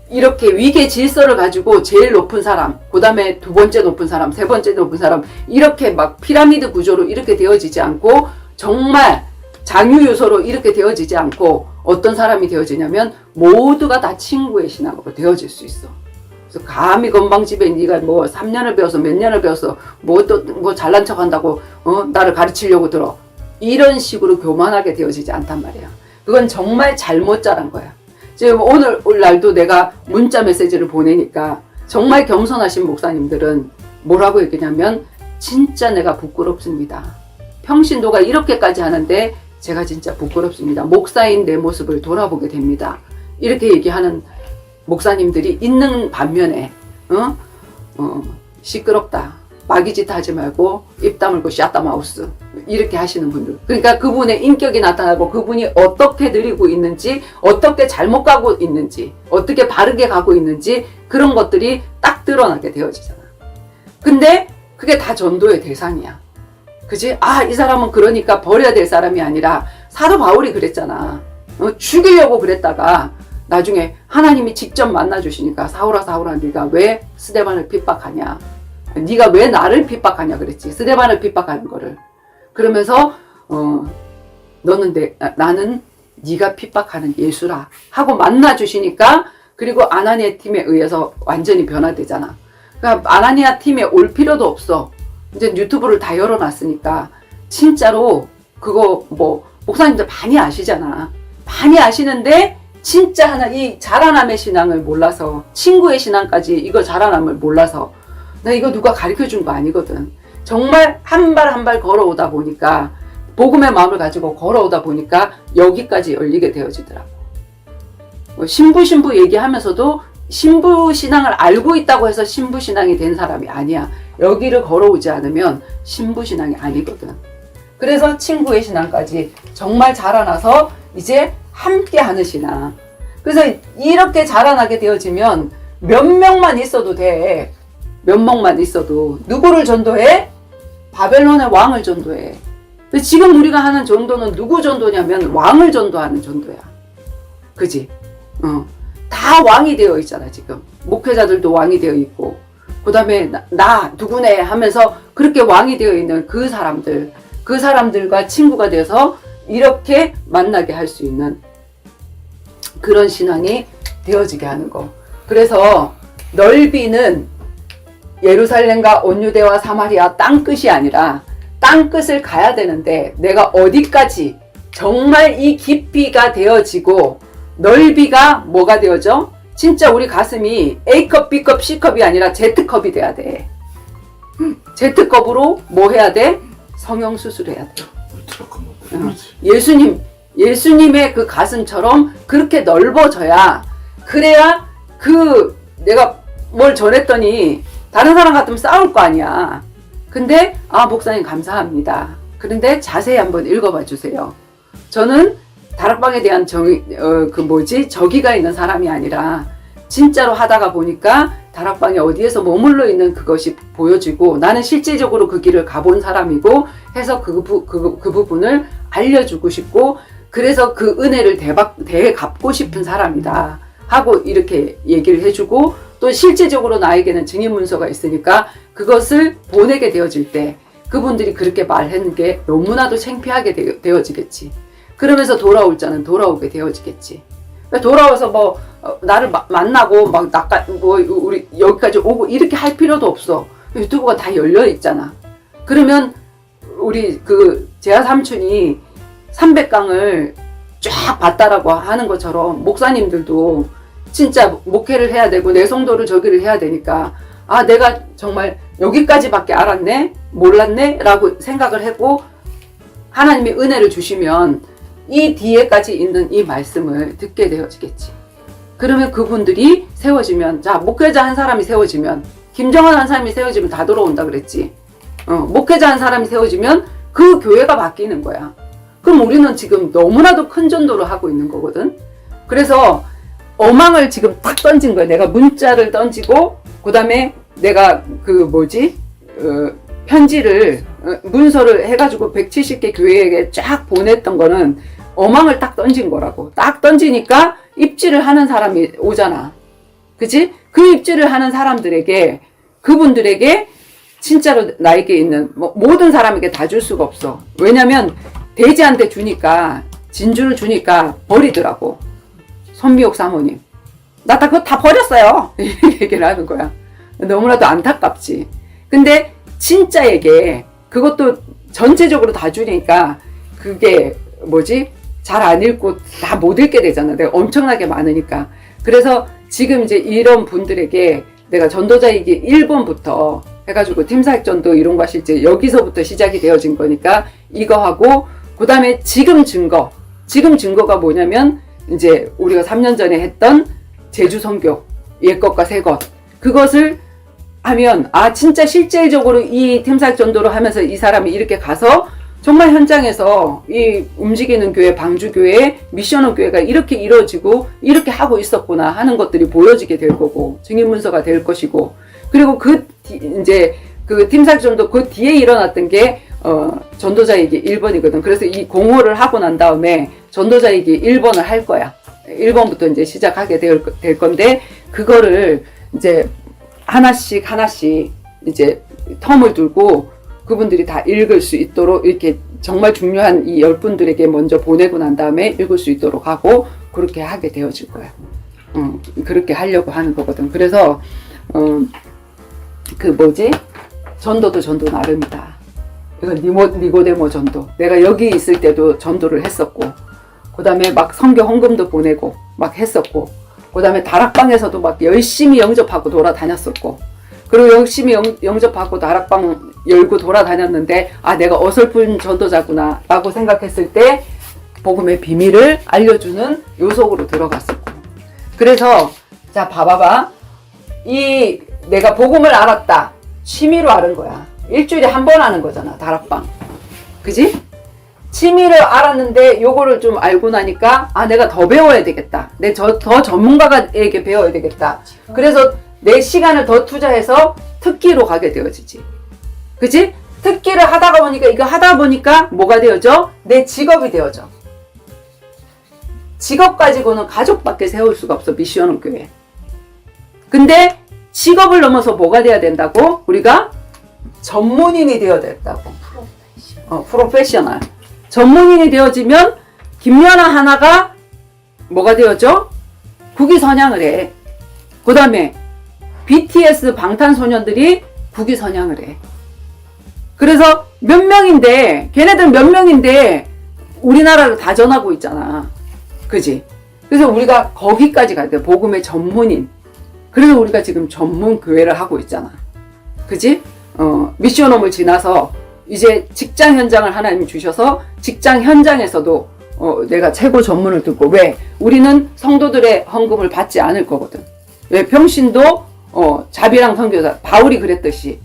이렇게 위계 질서를 가지고 제일 높은 사람, 그 다음에 두 번째 높은 사람, 세 번째 높은 사람, 이렇게 막 피라미드 구조로 이렇게 되어지지 않고, 정말 장유 요소로 이렇게 되어지지 않고, 어떤 사람이 되어지냐면 모두가 다 친구의 신앙으로 되어질 수 있어. 그래서 감히 건방집에 네가 3년을 배워서 몇 년을 배워서 잘난 척 한다고 나를 가르치려고 들어. 이런 식으로 교만하게 되어지지 않단 말이야. 그건 정말 잘못 자란 거야. 지금 오늘 날도 내가 문자 메시지를 보내니까 정말 겸손하신 목사님들은 뭐라고 얘기냐면, 진짜 내가 부끄럽습니다. 평신도가 이렇게까지 하는데 제가 진짜 부끄럽습니다. 목사인 내 모습을 돌아보게 됩니다. 이렇게 얘기하는 목사님들이 있는 반면에 시끄럽다, 마귀짓 하지 말고 입 다물고 샷다 마우스, 이렇게 하시는 분들. 그러니까 그분의 인격이 나타나고 그분이 어떻게 느리고 있는지, 어떻게 잘못 가고 있는지, 어떻게 바르게 가고 있는지, 그런 것들이 딱 드러나게 되어지잖아. 근데 그게 다 전도의 대상이야. 그치? 이 사람은 그러니까 버려야 될 사람이 아니라, 사도 바울이 그랬잖아. 죽이려고 그랬다가 나중에 하나님이 직접 만나주시니까, 사울아 사울아 네가 왜 스데반을 핍박하냐, 네가 왜 나를 핍박하냐 그랬지. 스데반을 핍박하는 거를. 그러면서 나는 네가 핍박하는 예수라 하고 만나주시니까, 그리고 아나니아 팀에 의해서 완전히 변화되잖아. 그러니까 아나니아 팀에 올 필요도 없어. 이제 유튜브를 다 열어놨으니까. 진짜로 그거 목사님들 많이 아시잖아. 많이 아시는데 진짜 이 자라남의 신앙을 몰라서, 친구의 신앙까지 이거 자라남을 몰라서, 나 이거 누가 가르쳐 준 거 아니거든. 정말 한 발 한 발 걸어오다 보니까, 복음의 마음을 가지고 걸어오다 보니까 여기까지 열리게 되어지더라고. 신부 얘기하면서도 신부 신앙을 알고 있다고 해서 신부 신앙이 된 사람이 아니야. 여기를 걸어오지 않으면 신부 신앙이 아니거든. 그래서 친구의 신앙까지 정말 자라나서 이제 함께 하는 신앙. 그래서 이렇게 자라나게 되어지면 몇 명만 있어도 돼. 몇 명만 있어도. 누구를 전도해? 바벨론의 왕을 전도해. 근데 지금 우리가 하는 전도는 누구 전도냐면 왕을 전도하는 전도야. 그지? 다 왕이 되어 있잖아, 지금. 목회자들도 왕이 되어 있고, 그 다음에 나 누구네 하면서 그렇게 왕이 되어 있는 그 사람들과 친구가 돼서 이렇게 만나게 할 수 있는 그런 신앙이 되어지게 하는 거. 그래서 넓이는 예루살렘과 온유대와 사마리아 땅끝이 아니라, 땅끝을 가야 되는데 내가 어디까지 정말 이 깊이가 되어지고 넓이가 뭐가 되어져? 진짜 우리 가슴이 A컵, B컵, C컵이 아니라 Z컵이 돼야 돼. Z컵으로 뭐 해야 돼? 성형수술해야 돼. 예수님의 그 가슴처럼 그렇게 넓어져야, 그래야 내가 뭘 전했더니 다른 사람 같으면 싸울 거 아니야. 근데 목사님 감사합니다. 그런데 자세히 한번 읽어봐 주세요. 저는 다락방에 대한 저기가 있는 사람이 아니라, 진짜로 하다가 보니까 다락방에 어디에서 머물러 있는 그것이 보여지고, 나는 실제적으로 그 길을 가본 사람이고 해서 그 부분을 알려주고 싶고, 그래서 그 은혜를 대갚고 싶은 사람이다 하고 이렇게 얘기를 해주고, 또 실제적으로 나에게는 증인 문서가 있으니까 그것을 보내게 되어질 때 그분들이 그렇게 말하는 게 너무나도 창피하게 되어지겠지. 그러면서 돌아올 자는 돌아오게 되어지겠지. 그러니까 돌아와서 뭐 나를 만나고 막 뭐 우리 여기까지 오고 이렇게 할 필요도 없어. 유튜브가 다 열려 있잖아. 그러면 우리 그 재하 삼촌이 300강을 쫙 봤다라고 하는 것처럼 목사님들도 진짜 목회를 해야 되고 내 성도를 저기를 해야 되니까, 아 내가 정말 여기까지밖에 알았네 몰랐네 라고 생각을 하고 하나님이 은혜를 주시면 이 뒤에까지 있는 이 말씀을 듣게 되어지겠지. 그러면 그분들이 세워지면, 자 목회자 한 사람이 세워지면, 김정은 한 사람이 세워지면 다 돌아온다 그랬지. 목회자 한 사람이 세워지면 그 교회가 바뀌는 거야. 그럼 우리는 지금 너무나도 큰 전도를 하고 있는 거거든. 그래서 어망을 지금 딱 던진 거야. 내가 문자를 던지고, 그 다음에 내가 편지를 문서를 해가지고 170개 교회에게 쫙 보냈던 거는 어망을 딱 던진 거라고. 딱 던지니까 입지를 하는 사람이 오잖아. 그치? 그 입지를 하는 사람들에게, 그분들에게 진짜로 나에게 있는 모든 사람에게 다 줄 수가 없어. 왜냐면 돼지한테 주니까, 진주를 주니까 버리더라고. 손미옥 사모님, 나 그거 다 버렸어요. 이렇게 얘기를 하는 거야. 너무나도 안타깝지. 근데 진짜에게 그것도 전체적으로 다 주니까 그게 잘 안 읽고 다 못 읽게 되잖아. 내가 엄청나게 많으니까. 그래서 지금 이제 이런 분들에게 내가 전도자이기 1번부터 해가지고 팀사역전도 이런 거 하실 때 여기서부터 시작이 되어진 거니까 이거 하고, 그 다음에 지금 증거가 뭐냐면 이제 우리가 3년 전에 했던 제주 선교, 옛것과 새것, 그것을 하면, 아 진짜 실질적으로 이 팀사역 전도를 하면서 이 사람이 이렇게 가서 정말 현장에서 이 움직이는 교회, 방주교회, 미션원 교회가 이렇게 이루어지고 이렇게 하고 있었구나 하는 것들이 보여지게 될 거고, 증인문서가 될 것이고, 그리고 이제 그 팀사역 전도 그 뒤에 일어났던 게 전도자이기 1번이거든. 그래서 이 공호를 하고 난 다음에 전도자이기 1번을 할 거야. 1번부터 이제 시작하게 될 건데, 그거를 이제 하나씩 이제 텀을 두고 그분들이 다 읽을 수 있도록 이렇게 정말 중요한 이 10분들에게 먼저 보내고 난 다음에 읽을 수 있도록 하고, 그렇게 하게 되어질 거야. 그렇게 하려고 하는 거거든. 그래서 전도도 전도 나름이다. 이건 니고데모 전도. 내가 여기 있을 때도 전도를 했었고, 그 다음에 막 선교 헌금도 보내고 막 했었고, 그 다음에 다락방에서도 막 열심히 영접하고 돌아다녔었고, 그리고 열심히 영접하고 다락방 열고 돌아다녔는데, 아 내가 어설픈 전도자구나 라고 생각했을 때 복음의 비밀을 알려주는 요속으로 들어갔었고. 그래서 자 봐봐봐, 이 내가 복음을 알았다, 취미로 아는 거야. 일주일에 한 번 하는 거잖아, 다락방. 그지? 취미를 알았는데 요거를 좀 알고 나니까, 아 내가 더 배워야 되겠다, 더 전문가에게 배워야 되겠다. 그래서 내 시간을 더 투자해서 특기로 가게 되어지지. 그치? 특기를 하다가 보니까, 이거 하다 보니까 뭐가 되어져? 내 직업이 되어져. 직업 가지고는 가족밖에 세울 수가 없어, 미션원 교회. 근데 직업을 넘어서 뭐가 돼야 된다고? 우리가 전문인이 되어야 된다고. 프로페셔널. 전문인이 되어지면 김연아 하나가 뭐가 되어져? 국위선양을 해. 그 다음에 BTS 방탄소년들이 국위선양을 해. 그래서 걔네들 몇 명인데 우리나라를 다 전하고 있잖아. 그지? 그래서 우리가 거기까지 가야 돼. 복음의 전문인. 그래서 우리가 지금 전문 교회를 하고 있잖아. 그지? 미션홈을 지나서 이제 직장 현장을 하나님이 주셔서 직장 현장에서도 내가 최고 전문을 듣고, 왜? 우리는 성도들의 헌금을 받지 않을 거거든. 왜? 평신도 자비랑 선교사 바울이 그랬듯이,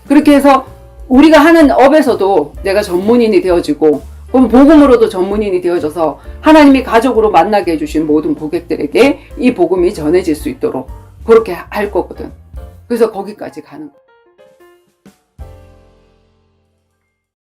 그렇게 해서 우리가 하는 업에서도 내가 전문인이 되어지고, 그럼 복음으로도 전문인이 되어져서 하나님이 가족으로 만나게 해주신 모든 고객들에게 이 복음이 전해질 수 있도록 그렇게 할 거거든. 그래서 거기까지 가는 거야.